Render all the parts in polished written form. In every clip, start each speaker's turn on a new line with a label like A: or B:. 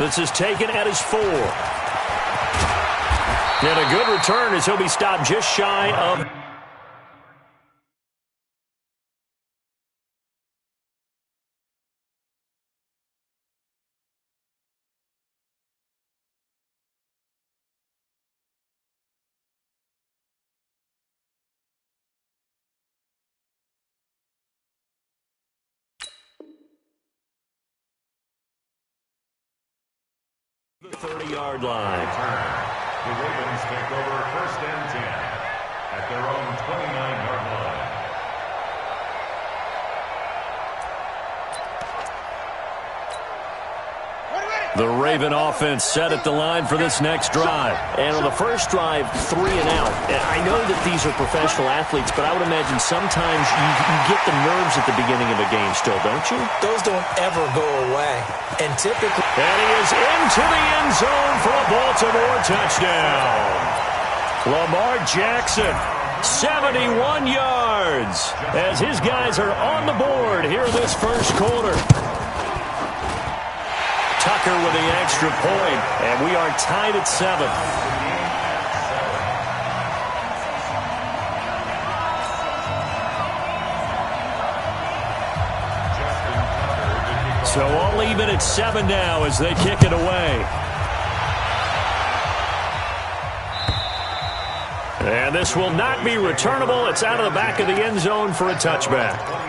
A: This is taken at his 4. And a good return as he'll be stopped just shy of... the 30-yard line.
B: The Ravens take over 1st and 10 at their own 29-yard line.
A: The Raven offense set at the line for this next drive. And on the first drive, 3 and out. And I know that these are professional athletes, but I would imagine sometimes you get the nerves at the beginning of a game still, don't you?
C: Those don't ever go away. And typically...
A: And he is into the end zone for a Baltimore touchdown. Lamar Jackson, 71 yards, as his guys are on the board here in this first quarter. Tucker with the extra point, and we are tied at 7. So all even at 7 now as they kick it away. And this will not be returnable. It's out of the back of the end zone for a touchback.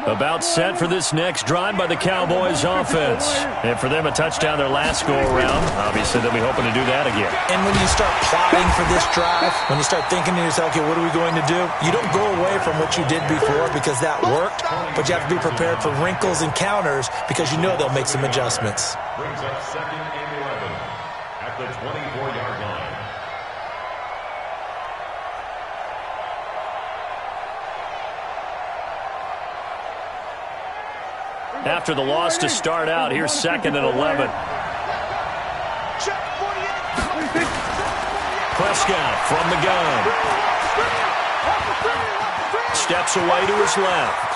A: About set for this next drive by the Cowboys offense. And for them, a touchdown their last go-around. Obviously, they'll be hoping to do that again.
C: And when you start plotting for this drive, when you start thinking to yourself, okay, what are we going to do? You don't go away from what you did before because that worked, but you have to be prepared for wrinkles and counters because you know they'll make some adjustments.
B: Brings up 2nd and 11 at the 24-yard line.
A: After the loss to start out, here's 2nd and 11. Prescott from the gun. Steps away to his left.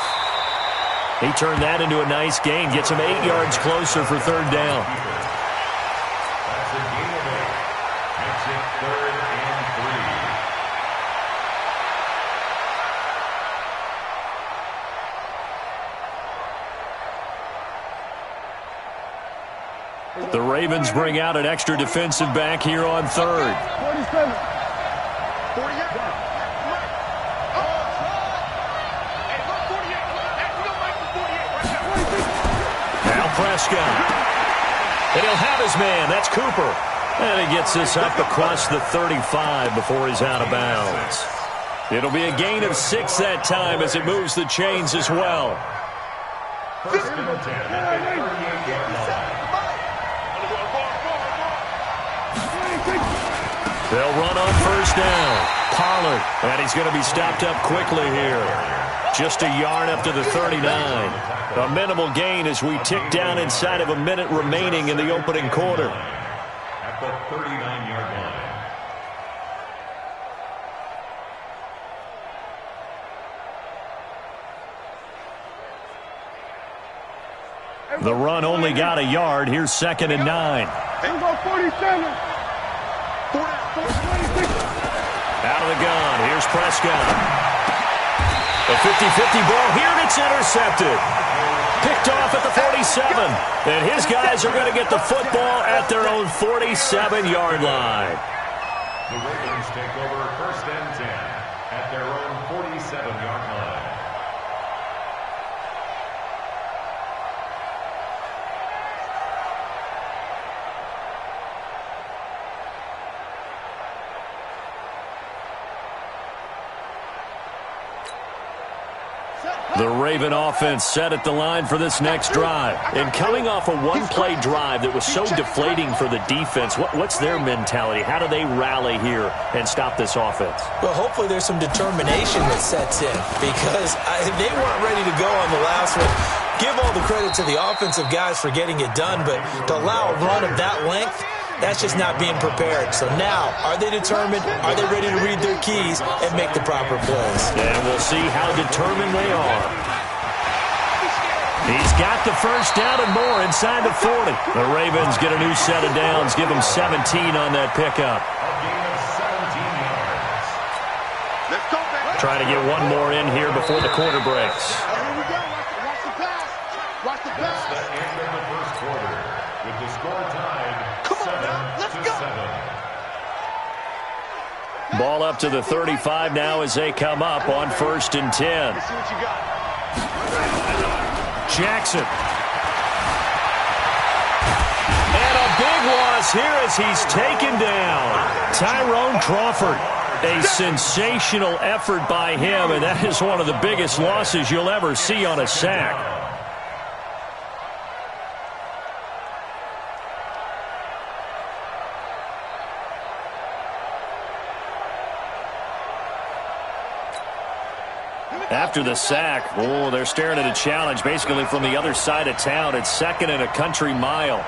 A: He turned that into a nice gain. Gets him 8 yards closer for 3rd down.
B: That's a gain of 8. Makes it 3rd and 3.
A: The Ravens bring out an extra defensive back here on 3rd. Now Prescott. And he'll have his man. That's Cooper. And he gets this up across the 35 before he's out of bounds. It'll be a gain of 6 that time as it moves the chains as well.
B: 1st and 10 at the 38-yard line.
A: They'll run on 1st down. Pollard, and he's going to be stopped up quickly here. Just a yard up to the 39. A minimal gain as we tick down inside of a minute remaining in the opening quarter.
B: At the 39-yard line.
A: The run only got a yard. Here's 2nd and 9. Out of the gun. Here's Prescott. A 50-50 ball here, and it's intercepted. Picked off at the 47. And his guys are going to get the football at their own 47-yard line.
B: The Ravens take over 1st and 10 at their own 47-yard line.
A: The Raven offense set at the line for this next drive. And coming off a one-play drive that was so deflating for the defense, what's their mentality? How do they rally here and stop this offense?
C: Well, hopefully there's some determination that sets in because they weren't ready to go on the last one. Give all the credit to the offensive guys for getting it done, but to allow a run of that length, that's just not being prepared. So now, are they determined? Are they ready to read their keys and make the proper plays?
A: And we'll see how determined they are. He's got the first down and more inside the 40. The Ravens get a new set of downs. Give them 17 on that pickup. Trying to get one more in here before the quarter breaks.
B: That's the end of the first quarter with the score tied 7-7.
A: Ball up to the 35 now as they come up on 1st and 10. Jackson. And a big loss here as he's taken down. Tyrone Crawford. A sensational effort by him, and that is one of the biggest losses you'll ever see on a sack. After the sack, they're staring at a challenge basically from the other side of town. It's 2nd and a country mile.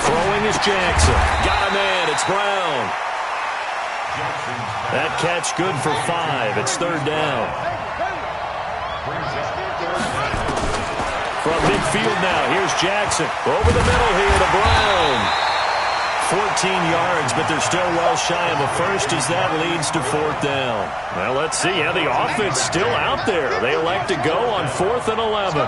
A: Throwing is Jackson. Got a man. It's Brown. That catch good for 5. It's 3rd down. From midfield now, here's Jackson. Over the middle here to Brown. 14 yards, but they're still well shy of a first as that leads to 4th down. Well, let's see how the offense still out there. They elect to go on 4th and 11.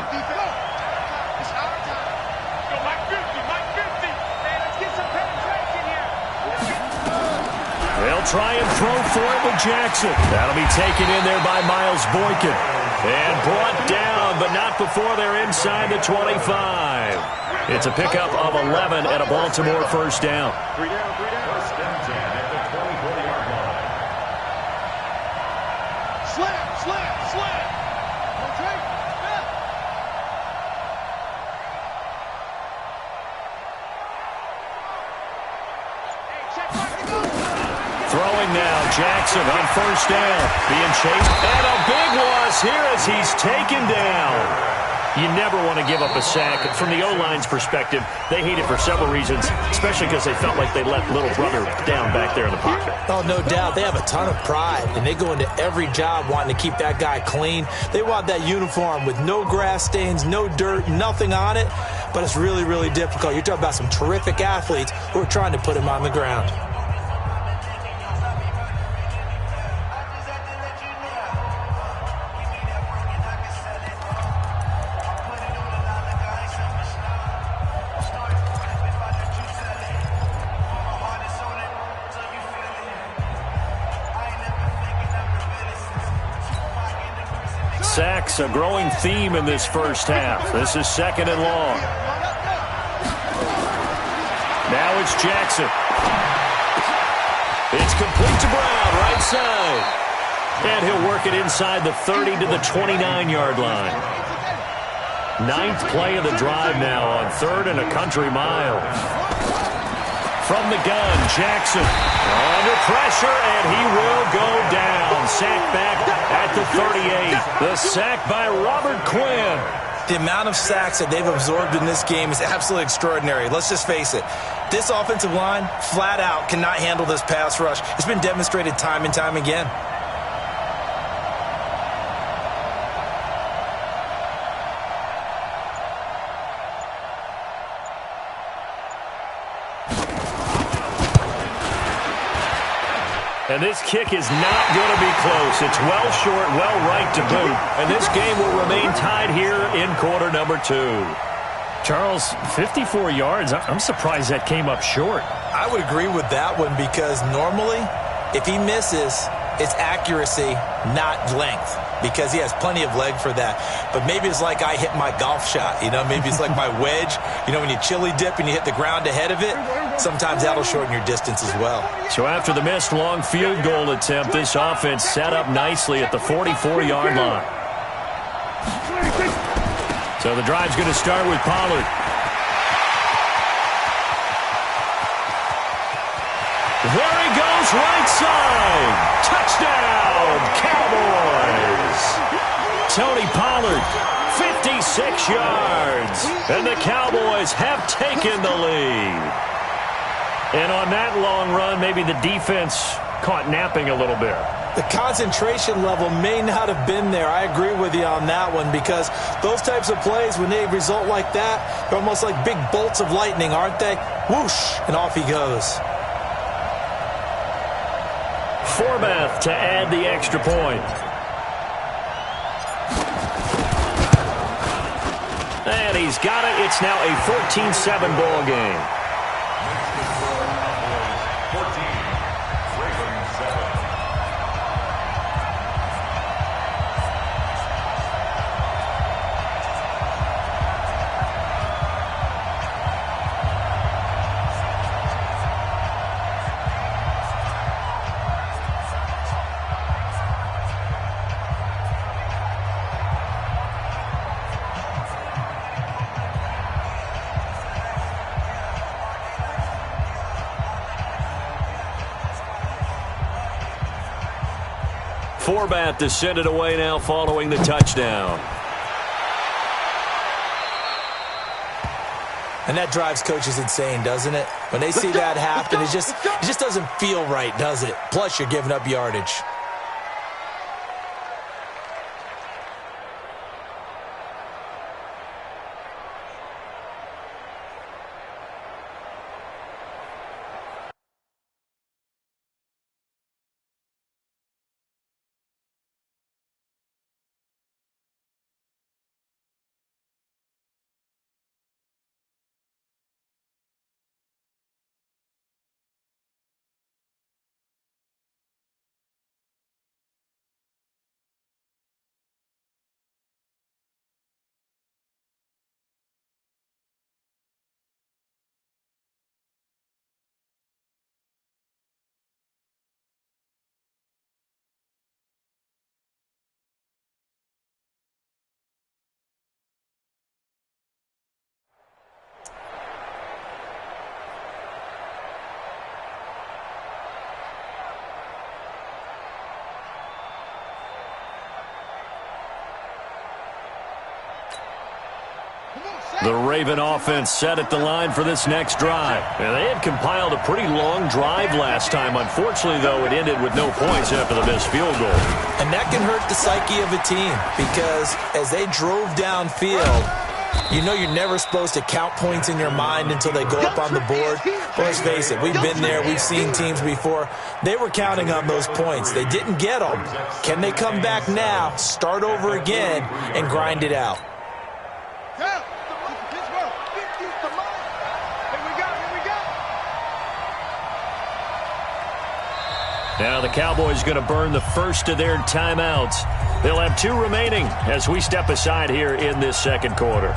A: They'll try and throw for it with Jackson. That'll be taken in there by Miles Boykin. And brought down, but not before they're inside the 25. It's a pickup of 11 and a Baltimore 1st down.
B: 3 down. 1st and 10 at the 24-yard line.
D: Slam.
A: Throwing now, Jackson on 1st down. Being chased, and a big loss here as he's taken down. You never want to give up a sack. From the O-line's perspective, they hate it for several reasons, especially because they felt like they let little brother down back there in the pocket.
C: Oh, no doubt. They have a ton of pride, and they go into every job wanting to keep that guy clean. They want that uniform with no grass stains, no dirt, nothing on it, but it's really, really difficult. You're talking about some terrific athletes who are trying to put him on the ground.
A: Sacks, a growing theme in this first half. This is 2nd and long. Now it's Jackson. It's complete to Brown, right side. And he'll work it inside the 30 to the 29-yard line. 9th play of the drive now on 3rd and a country mile. From the gun, Jackson under pressure, and he will go down. Sack back at the 38. The sack by Robert Quinn.
C: The amount of sacks that they've absorbed in this game is absolutely extraordinary. Let's just face it. This offensive line, flat out, cannot handle this pass rush. It's been demonstrated time and time again.
A: And this kick is not going to be close. It's well short, well right to boot. And this game will remain tied here in quarter number 2.
E: Charles, 54 yards. I'm surprised that came up short.
C: I would agree with that one because normally, if he misses, it's accuracy, not length, because he has plenty of leg for that. But maybe it's like I hit my golf shot, maybe it's like my wedge. When you chili dip and you hit the ground ahead of it, sometimes that'll shorten your distance as well.
A: So after the missed long field goal attempt, this offense set up nicely at the 44-yard line. So the drive's going to start with Pollard. There he goes, right side. Touchdown, Cowboys. Tony Pollard, 56 yards. And the Cowboys have taken the lead. And on that long run, maybe the defense caught napping a little bit.
C: The concentration level may not have been there. I agree with you on that one, because those types of plays, when they result like that, they're almost like big bolts of lightning, aren't they? Whoosh, and off he goes.
A: Forbath to add the extra point. And he's got it. It's now a 14-7 ball game. Forbath to send it away now following the touchdown.
C: And that drives coaches insane, doesn't it? When they see that happen, it just doesn't feel right, does it? Plus, you're giving up yardage.
A: The Raven offense set at the line for this next drive. And they had compiled a pretty long drive last time. Unfortunately, though, it ended with no points after the missed field goal.
C: And that can hurt the psyche of a team, because as they drove downfield, you're never supposed to count points in your mind until they go up on the board. But let's face it, we've been there. We've seen teams before. They were counting on those points. They didn't get them. Can they come back now, start over again, and grind it out?
A: Now the Cowboys going to burn the first of their timeouts. They'll have 2 remaining as we step aside here in this second quarter.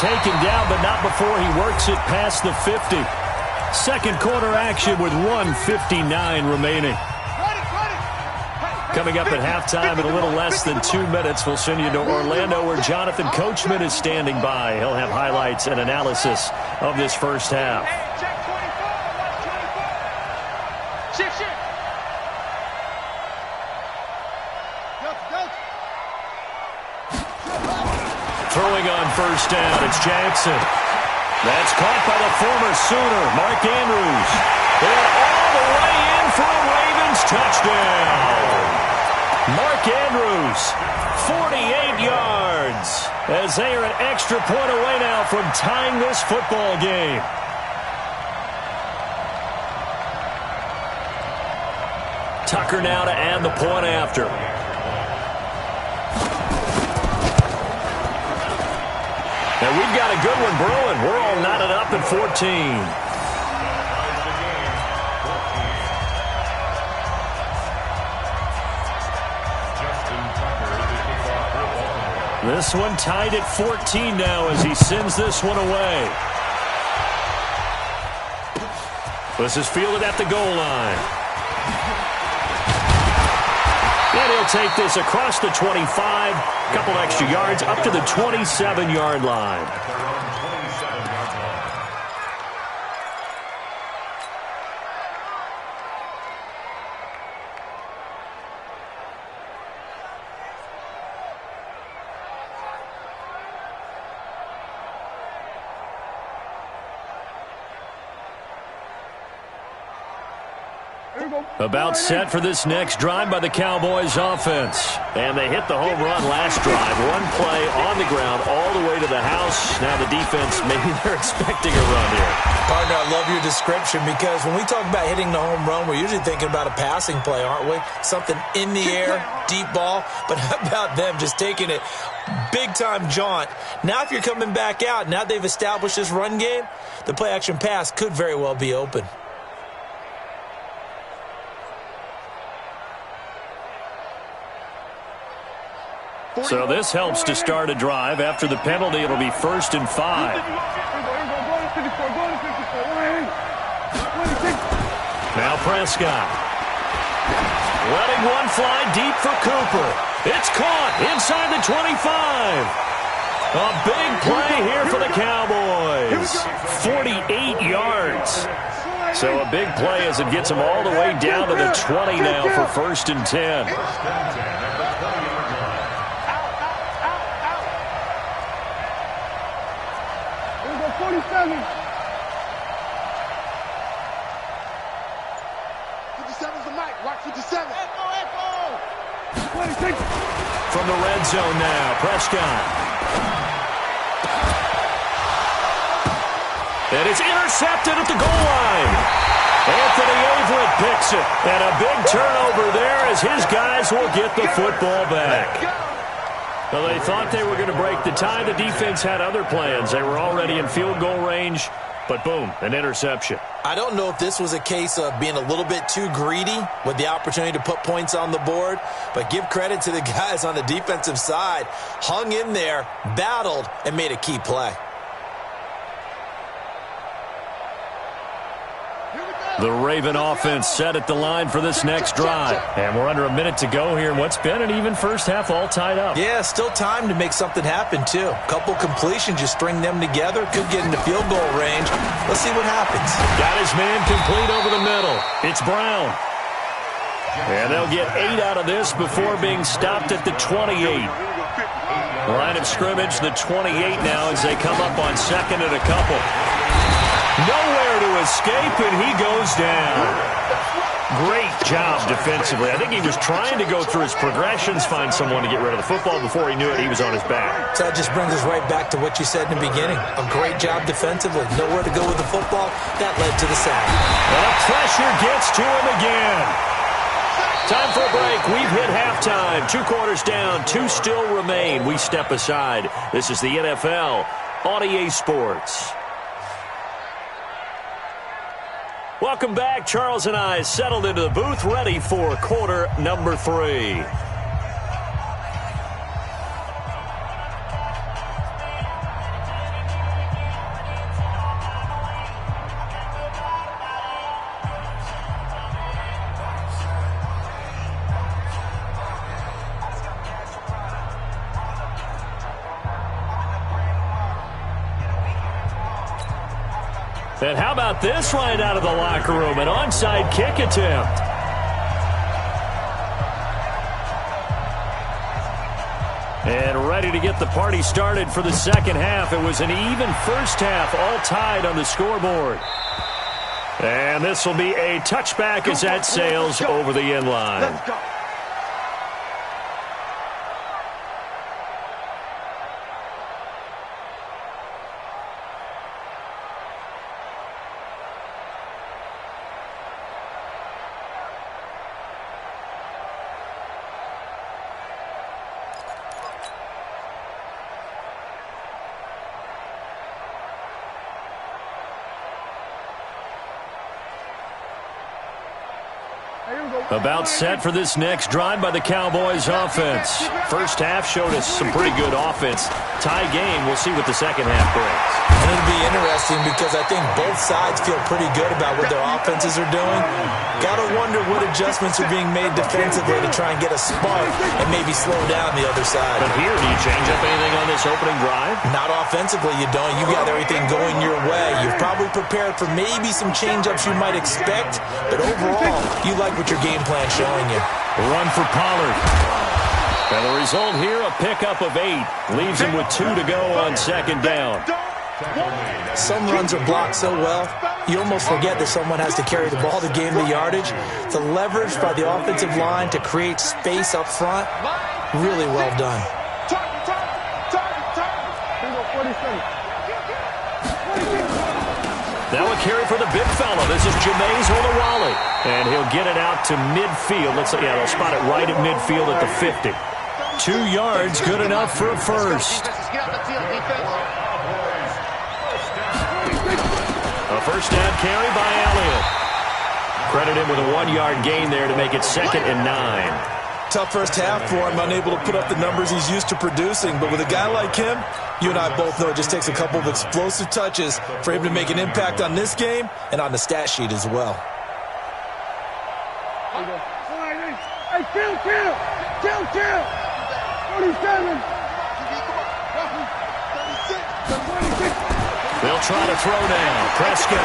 A: Taken down, but not before he works it past the 50. Second quarter action with 1:59 remaining. Coming up at halftime in a little less than 2 minutes, we'll send you to Orlando, where Jonathan Coachman is standing by. He'll have highlights and analysis of this first half. Throwing on first down, it's Jackson. That's caught by the former Sooner, Mark Andrews. They're all the way in for a Ravens touchdown. Mark Andrews, 48 yards. as they are an extra point away now from tying this football game. Tucker now to add the point after. And we've got a good one brewing. We're all knotted up at 14. This one tied at 14 now as he sends this one away. This is fielded at the goal line. And he'll take this across the 25, a couple extra yards up to the 27-yard line. About set for this next drive by the Cowboys offense. And they hit the home run last drive. One play on the ground all the way to the house. Now the defense, maybe they're expecting a run here.
C: Partner, I love your description because when we talk about hitting the home run, we're usually thinking about a passing play, aren't we? Something in the air, deep ball. But how about them just taking it big-time jaunt? Now if you're coming back out, now they've established this run game, the play-action pass could very well be open.
A: So this helps to start a drive. After the penalty, it'll be 1st and 5. Now Prescott. Letting one fly deep for Cooper. It's caught inside the 25. A big play here for the Cowboys. 48 yards. So a big play as it gets them all the way down to the 20 now for 1st and 10. From the red zone now, Prescott. And it's intercepted at the goal line. Anthony Averett picks it. And a big turnover there as his guys will get the football back. Well, they thought they were going to break the tie. The defense had other plans. They were already in field goal range. But boom, an interception.
C: I don't know if this was a case of being a little bit too greedy with the opportunity to put points on the board, but give credit to the guys on the defensive side. Hung in there, battled, and made a key play.
A: The Raven offense set at the line for this next drive. And we're under a minute to go here in what's been an even first half, all tied up.
C: Yeah, still time to make something happen, too. Couple completions, you string them together, could get into field goal range. Let's see what happens.
A: Got his man complete over the middle. It's Brown. And they'll get 8 out of this before being stopped at the 28. Line of scrimmage, the 28 now as they come up on 2nd and a couple. Nowhere to escape, and he goes down. Great job defensively. I think he was trying to go through his progressions, find someone to get rid of the football. Before he knew it, he was on his back.
C: So that just brings us right back to what you said in the beginning. A great job defensively. Nowhere to go with the football. That led to the sack.
A: And the pressure gets to him again. Time for a break. We've hit halftime. 2 quarters down. 2 still remain. We step aside. This is the NFL on EA Sports. Welcome back. Charles and I settled into the booth, ready for quarter number 3. And how about this right out of the locker room? An onside kick attempt. And ready to get the party started for the second half. It was an even first half, all tied on the scoreboard. And this will be a touchback as that sails over the end line. About set for this next drive by the Cowboys offense. First half showed us some pretty good offense. Tie game, we'll see what the second half brings.
C: And it'll be interesting because I think both sides feel pretty good about what their offenses are doing. Gotta wonder what adjustments are being made defensively to try and get a spark and maybe slow down the other side.
A: But here, do you change up anything on this opening drive?
C: Not offensively, you don't. You got everything going your way. You've probably prepared for maybe some change-ups you might expect, but overall, you like what your game plan's showing you.
A: Run for Pollard. And the result here, a pickup of 8. Leaves him with 2 to go on second down.
C: Some runs are blocked so well, you almost forget that someone has to carry the ball to gain the yardage. The leverage by the offensive line to create space up front, really well done.
A: Now a carry for the big fella. This is Jameis Olawale. And he'll get it out to midfield. They'll spot it right at midfield at the 50. 2 yards, good enough for a first. A first down carry by Elliott. Credit him with a 1-yard gain there to make it 2nd and 9.
C: Tough first half for him, unable to put up the numbers he's used to producing. But with a guy like him, you and I both know it just takes a couple of explosive touches for him to make an impact on this game and on the stat sheet as well.
D: Hey, chill. 47.
A: They'll try to throw now. Prescott.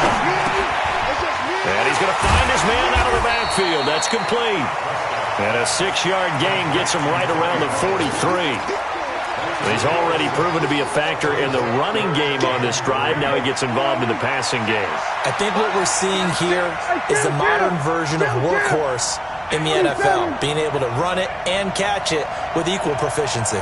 A: And he's going to find his man out of the backfield. That's complete. And a 6-yard gain gets him right around the 43. He's already proven to be a factor in the running game on this drive. Now he gets involved in the passing game.
C: I think what we're seeing here is the modern version of workhorse in the NFL, being able to run it and catch it with equal proficiency.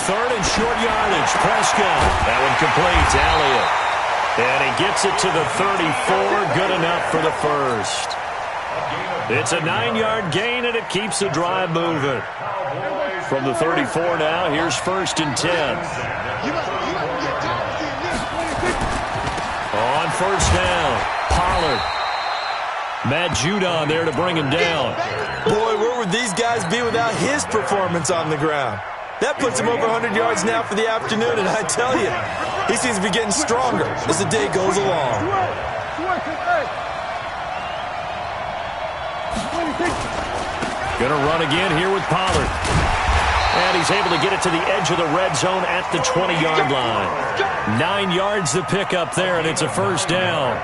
A: Third and short yardage. Prescott. That one complete. Elliott. And he gets it to the 34. Good enough for the first. It's a 9-yard gain, and it keeps the drive moving. From the 34 now, here's 1st and 10. On first down, Pollard. Matt Judon there to bring him down.
C: Boy, where would these guys be without his performance on the ground? That puts him over 100 yards now for the afternoon, and I tell you, he seems to be getting stronger as the day goes along.
A: Going to run again here with Pollard. And he's able to get it to the edge of the red zone at the 20-yard line. 9 yards to pick up there, and it's a first down.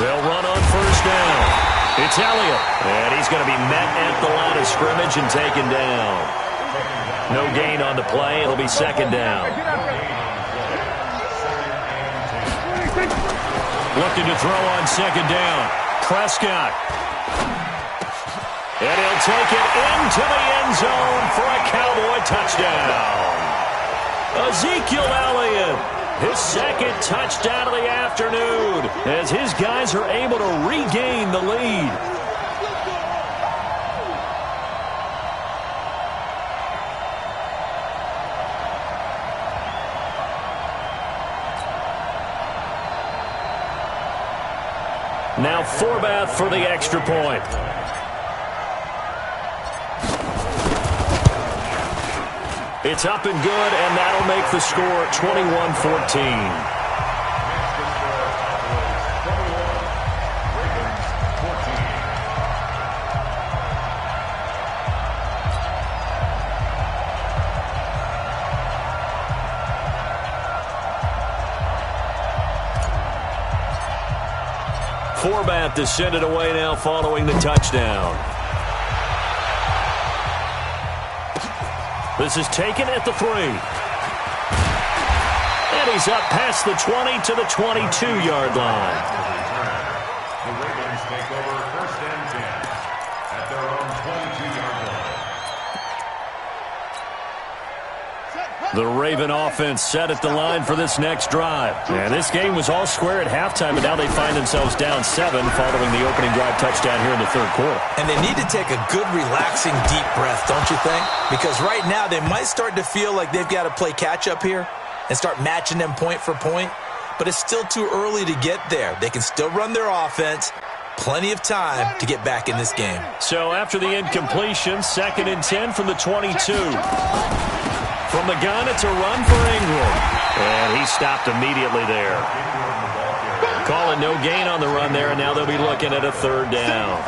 A: They'll run on first down. It's Elliott. And he's going to be met at the line of scrimmage and taken down. No gain on the play. It'll be 2nd down. Looking to throw on 2nd down. Prescott. And he'll take it into the end zone for a Cowboy touchdown. Ezekiel Elliott, his 2nd touchdown of the afternoon, as his guys are able to regain the lead. Now Forbath for the extra point. It's up and good, and that'll make the score 21-14. Forbath to send it away now following the touchdown. This is taken at the 3. And he's up past the 20 to the 22-yard line.
B: The Ravens take over 1st and 10 at their own 22-yard line.
A: The Raven offense set at the line for this next drive. And this game was all square at halftime, and now they find themselves down 7 following the opening drive touchdown here in the third quarter.
C: And they need to take a good, relaxing, deep breath, don't you think? Because right now they might start to feel like they've got to play catch-up here and start matching them point for point. But it's still too early to get there. They can still run their offense. Plenty of time to get back in this game.
A: So after the incompletion, 2nd and 10 from the 22. From the gun, it's a run for Ingram. And he stopped immediately there. Call it no gain on the run there, and now they'll be looking at a 3rd down.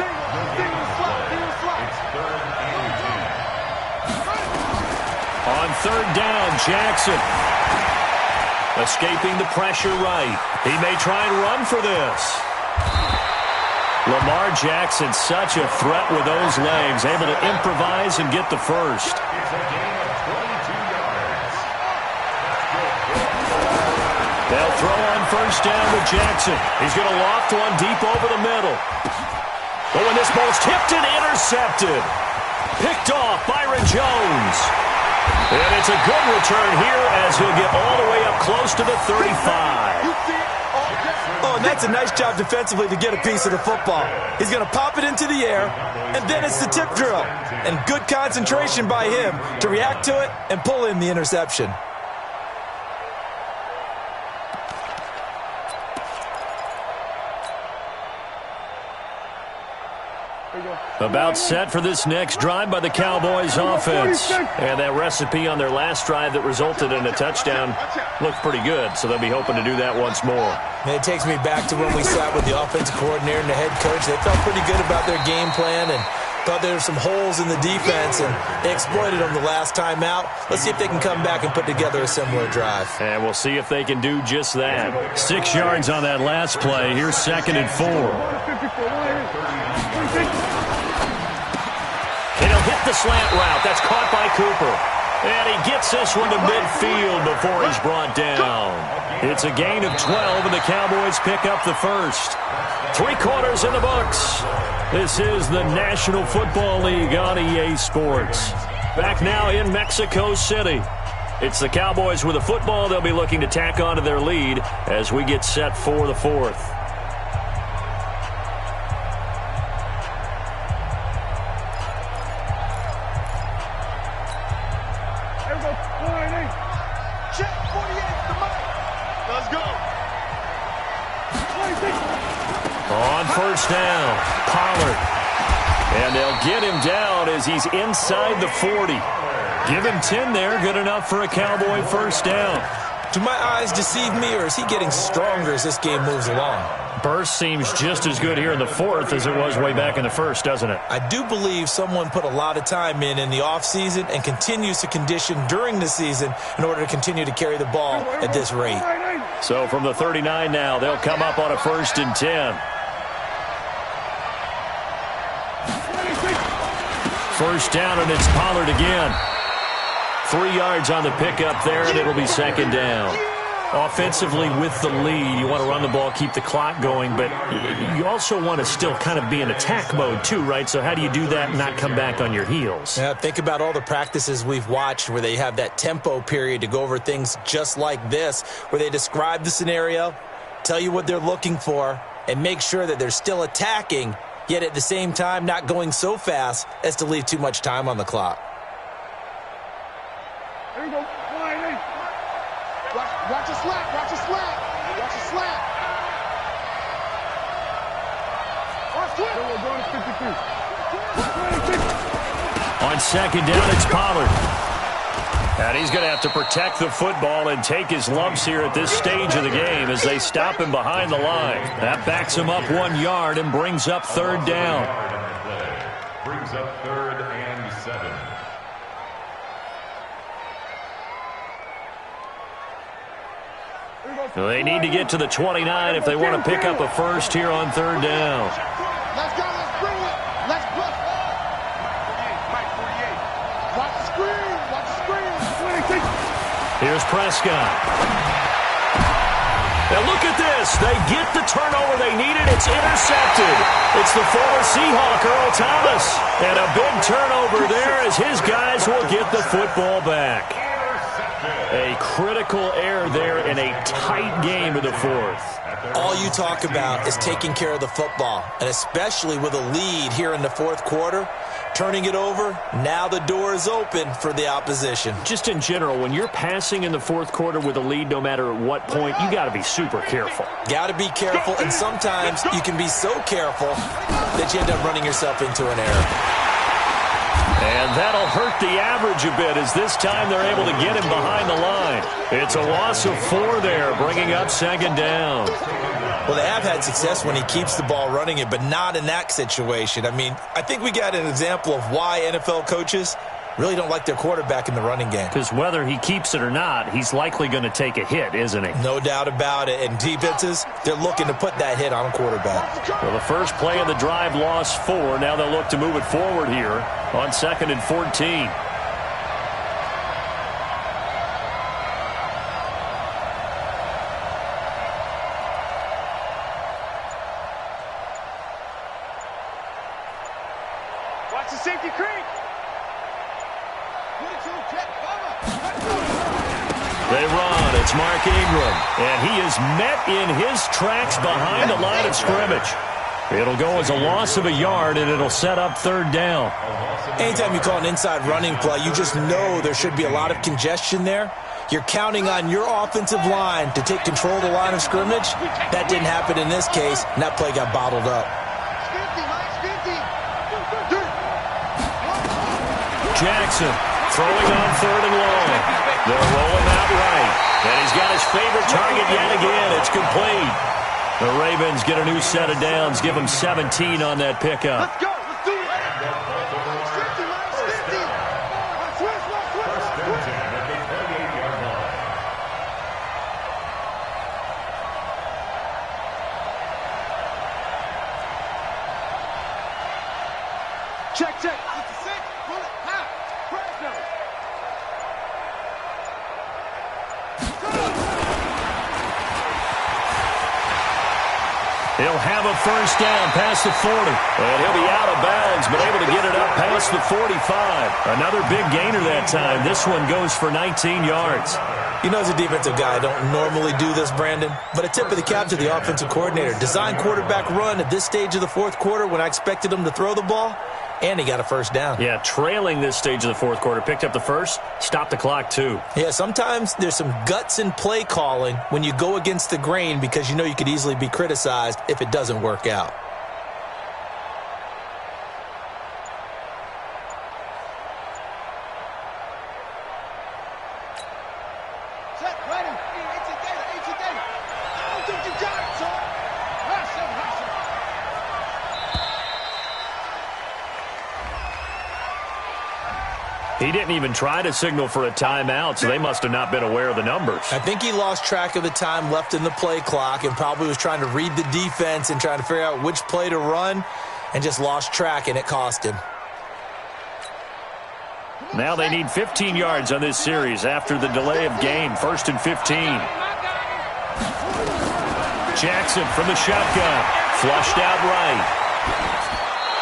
A: On 3rd down, Jackson. Escaping the pressure right. He may try and run for this. Lamar Jackson, such a threat with those legs, able to improvise and get the first. They'll throw on 1st down with Jackson. He's going to loft one deep over the middle. But when this ball's tipped and intercepted, picked off Byron Jones. And it's a good return here as he'll get all the way up close to the 35.
C: Oh, and that's a nice job defensively to get a piece of the football. He's going to pop it into the air, and then it's the tip drill. And good concentration by him to react to it and pull in the interception.
A: About set for this next drive by the Cowboys offense. And that recipe on their last drive that resulted in a touchdown looked pretty good, so they'll be hoping to do that once more.
C: And it takes me back to when we sat with the offensive coordinator and the head coach. They felt pretty good about their game plan and thought there were some holes in the defense, and they exploited them the last time out. Let's see if they can come back and put together a similar drive.
A: And we'll see if they can do just that. 6 yards on that last play. Here's 2nd and 4. And he'll hit the slant route. That's caught by Cooper. And he gets this one to midfield before he's brought down. It's a gain of 12, and the Cowboys pick up the first. 3 quarters in the books. This is the National Football League on EA Sports. Back now in Mexico City. It's the Cowboys with a football. They'll be looking to tack onto their lead as we get set for the 4th. On 1st down, Pollard. And they'll get him down as he's inside the 40. Give him 10 there, good enough for a Cowboy 1st down.
C: Do my eyes deceive me, or is he getting stronger as this game moves along?
E: Burst seems just as good here in the 4th as it was way back in the 1st, doesn't it?
C: I do believe someone put a lot of time in the offseason and continues to condition during the season in order to continue to carry the ball at this rate.
A: So from the 39 now, they'll come up on a 1st and 10. 1st down, and it's Pollard again. 3 yards on the pickup there, and it'll be 2nd down. Offensively with the lead, you want to run the ball, keep the clock going, but you also want to still kind of be in attack mode too, right? So how do you do that and not come back on your heels?
C: Yeah, think about all the practices we've watched where they have that tempo period to go over things just like this, where they describe the scenario, tell you what they're looking for, and make sure that they're still attacking, yet at the same time not going so fast as to leave too much time on the clock.
D: There you go.
F: Watch your slap, watch your slap, watch your slap. Watch it.
A: On 2nd down, it's Pollard. And he's going to have to protect the football and take his lumps here at this stage of the game as they stop him behind the line. That backs him up 1 yard and brings up 3rd down.
B: Brings up 3rd and 7.
A: They need to get to the 29 if they want to pick up a first here on 3rd down.
F: Let's go, let's bring it. Let's go. Watch the screen, watch the screen.
A: Here's Prescott. Now look at this. They get the turnover they needed. It's intercepted. It's the former Seahawk, Earl Thomas. And a big turnover there as his guys will get the football back.
E: A critical error there in a tight game in the fourth.
C: All you talk about is taking care of the football, and especially with a lead here in the fourth quarter, turning it over, now the door is open for the opposition.
E: Just in general, when you're passing in the fourth quarter with a lead, no matter at what point, you got to be super careful.
C: Got to be careful, and sometimes you can be so careful that you end up running yourself into an error.
E: And that'll hurt the average a bit as this time they're able to get him behind the line. It's a loss of 4 there, bringing up second down.
C: Well, they have had success when he keeps the ball running it, but not in that situation. I mean, I think we got an example of why NFL coaches really don't like their quarterback in the running game.
E: Because whether he keeps it or not, he's likely going to take a hit, isn't he?
C: No doubt about it. And defenses, they're looking to put that hit on a quarterback.
E: Well, the first play of the drive lost 4. Now they'll look to move it forward here on 2nd and 14.
F: Watch the safety creep.
E: They run. It's Mark Ingram. And he is met in his tracks behind the line of scrimmage. It'll go as a loss of a yard, and it'll set up 3rd down.
C: Anytime you call an inside running play, you just know there should be a lot of congestion there. You're counting on your offensive line to take control of the line of scrimmage. That didn't happen in this case, and that play got bottled up.
E: Jackson throwing on 3rd and long. They'll roll him out right. And he's got his favorite target yet again. It's complete. The Ravens get a new set of downs. Give him 17 on that pickup.
F: Let's go. Let's do it. 50, minus 50. Check, check. 56. Pull it. Half. Pressure.
E: He'll have a first down past the 40. And he'll be out of bounds, but able to get it up past the 45. Another big gainer that time. This one goes for 19 yards.
C: You know, as a defensive guy, I don't normally do this, Brandon, but a tip of the cap to the offensive coordinator. Design quarterback run at this stage of the fourth quarter when I expected him to throw the ball, and he got a first down.
E: Yeah, trailing this stage of the fourth quarter. Picked up the first, stopped the clock too.
C: Yeah, sometimes there's some guts in play calling when you go against the grain because you know you could easily be criticized if it doesn't work out.
E: He didn't even try to signal for a timeout, so they must have not been aware of the numbers.
C: I think he lost track of the time left in the play clock and probably was trying to read the defense and trying to figure out which play to run and just lost track, and it cost him.
E: Now they need 15 yards on this series after the delay of game. 1st and 15. Jackson from the shotgun. Flushed out right.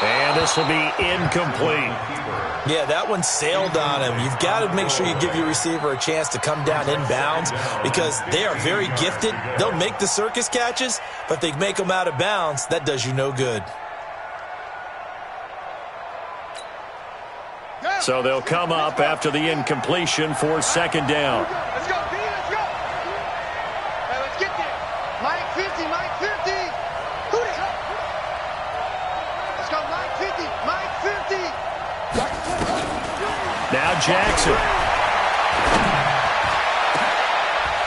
E: And this will be incomplete.
C: Yeah, that one sailed on him. You've got to make sure you give your receiver a chance to come down inbounds because they are very gifted. They'll make the circus catches, but if they make them out of bounds, that does you no good.
E: So they'll come up after the incompletion for 2nd down.
F: Let's go, B, let's go. Hey, let's get there. Mike 50, Mike 50. Who the hell? Let's go, Mike 50, Mike 50.
E: Now Jackson.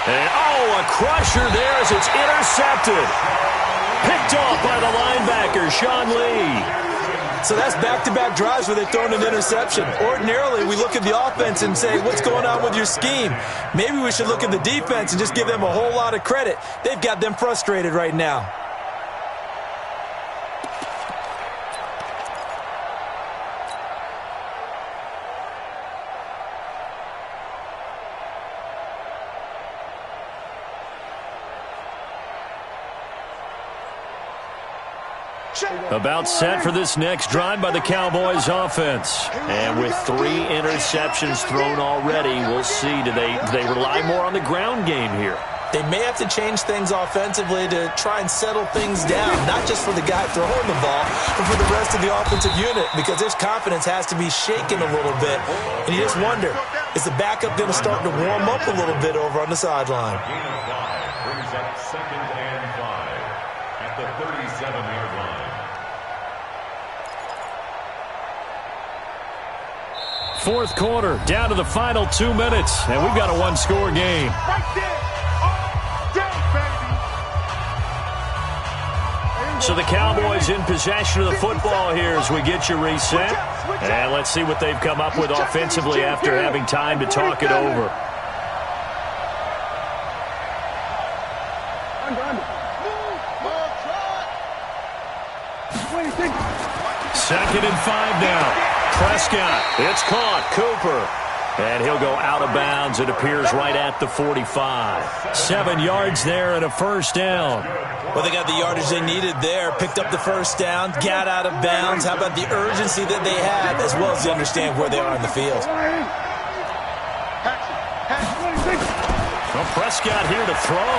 E: And, a crusher there as it's intercepted. Picked off by the linebacker, Sean Lee.
C: So that's back-to-back drives where they've thrown an interception. Ordinarily, we look at the offense and say, what's going on with your scheme? Maybe we should look at the defense and just give them a whole lot of credit. They've got them frustrated right now.
A: About set for this next drive by the Cowboys offense. And with 3 interceptions thrown already, we'll see. Do they rely more on the ground game here?
C: They may have to change things offensively to try and settle things down, not just for the guy throwing the ball, but for the rest of the offensive unit, because his confidence has to be shaken a little bit. And you just wonder, is the backup going to start to warm up a little bit over on the sideline?
B: Gain of 5 brings up 2nd and 5 at the 37-yard line.
A: Fourth quarter, down to the final 2 minutes, and we've got a 1-score game.
D: Right there. All day, baby.
A: So the Cowboys in possession of the football here as we get you reset. And let's see what they've come up with offensively after having time to talk it over.
D: Under.
A: 2nd and 5 now. Prescott, it's caught. Cooper. And he'll go out of bounds. It appears right at the 45. 7 yards there and a first down.
C: Well, they got the yardage they needed there, picked up the first down, got out of bounds. How about the urgency that they have, as well as they understand where they are in the field?
A: Well, Prescott here to throw.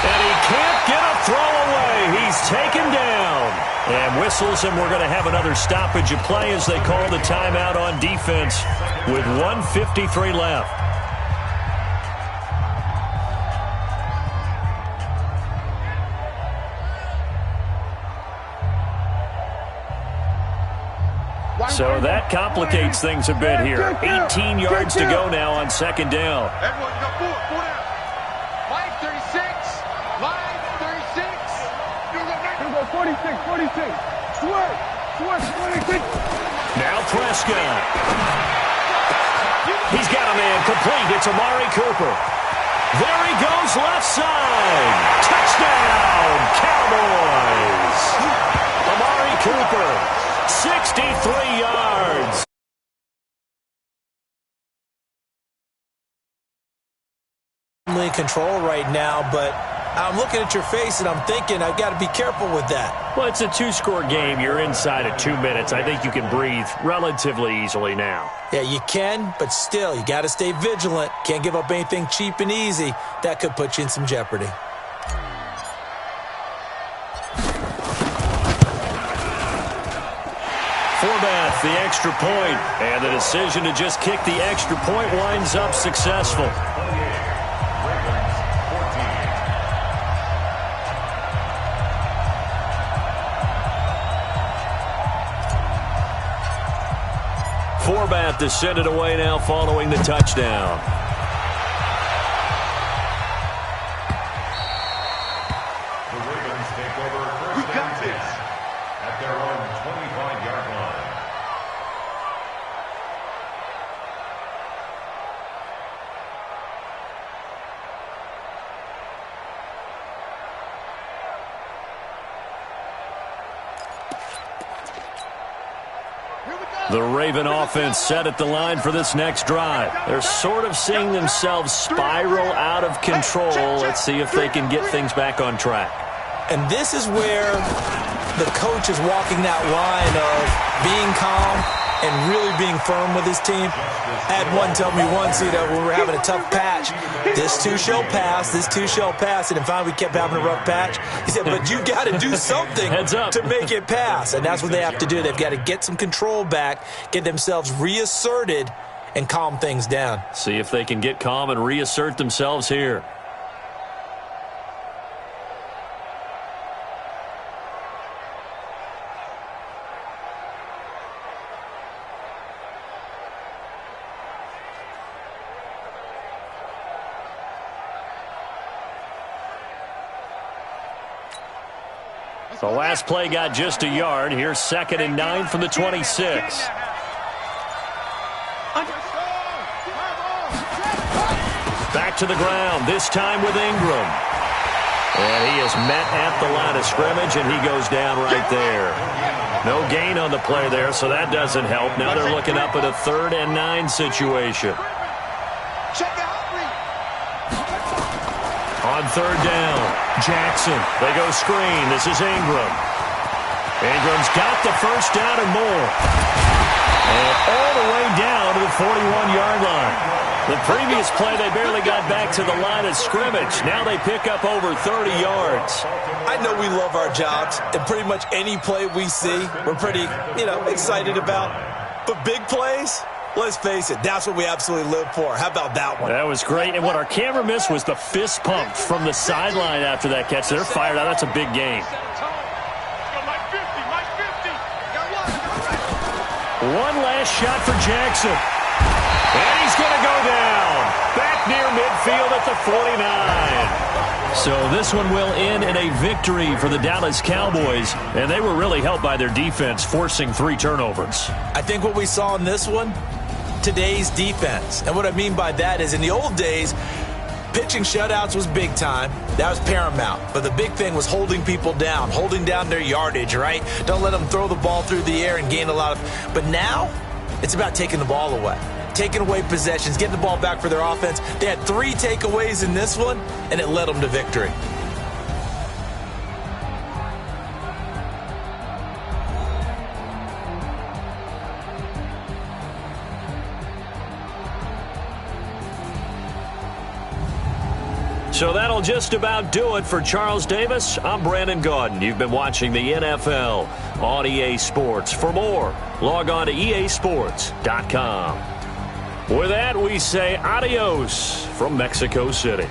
A: And he can't get a throw away. He's taken down. And whistles, and we're going to have another stoppage of play as they call the timeout on defense with 1:53 left. So that complicates things a bit here. 18 yards to go now on 2nd down.
F: Everyone go forward now. 5:36. 5:36.
D: Here we go, 46. Swerve, 46.
A: Now Prescott. He's got a man complete. It's Amari Cooper. There he goes left side. Touchdown, Cowboys. Amari Cooper, 63 yards.
C: Control right now, but I'm looking at your face and I'm thinking I've got to be careful with that.
A: Well, it's a 2-score game. You're inside of 2 minutes. I think you can breathe relatively easily now.
C: Yeah, you can, but still, you got to stay vigilant. Can't give up anything cheap and easy. That could put you in some jeopardy.
A: Forbath, the extra point, and the decision to just kick the extra point winds up successful. Forbath to send it away now following the touchdown.
B: The Ravens take over 1st and 10 at their own 25-yard line.
A: The Raven offense set at the line for this next drive. They're sort of seeing themselves spiral out of control. Let's see if they can get things back on track.
C: And this is where the coach is walking that line of being calm and really being firm with his team. I had one tell me once, when we were having a tough patch, this too shall pass, this too shall pass. And finally we kept having a rough patch. He said, but you got to do something to make it pass. And that's what they have to do. They've got to get some control back, get themselves reasserted, and calm things down.
A: See if they can get calm and reassert themselves here. The last play got just a yard. Here's 2nd and 9 from the 26. Back to the ground, this time with Ingram. And he is met at the line of scrimmage, and he goes down right there. No gain on the play there, so that doesn't help. Now they're looking up at a 3rd and 9 situation. On 3rd down, Jackson. They go screen. This is Ingram. Ingram's got the first down and more. And all the way down to the 41-yard line. The previous play, they barely got back to the line of scrimmage. Now they pick up over 30 yards.
C: I know we love our jobs, and pretty much any play we see, we're pretty, excited about. But big plays, let's face it, that's what we absolutely live for. How about that one?
A: That was great. And what our camera missed was the fist pump from the sideline after that catch. They're fired out. That's a big game. One last shot for Jackson. And he's going to go down. Back near midfield at the 49. So this one will end in a victory for the Dallas Cowboys. And they were really helped by their defense, forcing 3 turnovers.
C: I think what we saw in this one, today's defense. And what I mean by that is in the old days, pitching shutouts was big time. That was paramount. But the big thing was holding people down, holding down their yardage, right? Don't let them throw the ball through the air and gain a lot of... But now, it's about taking the ball away. Taking away possessions, getting the ball back for their offense. They had 3 takeaways in this one, and it led them to victory.
A: So that'll just about do it for Charles Davis. I'm Brandon Gaudin. You've been watching the NFL on EA Sports. For more, log on to easports.com. With that, we say adios from Mexico City.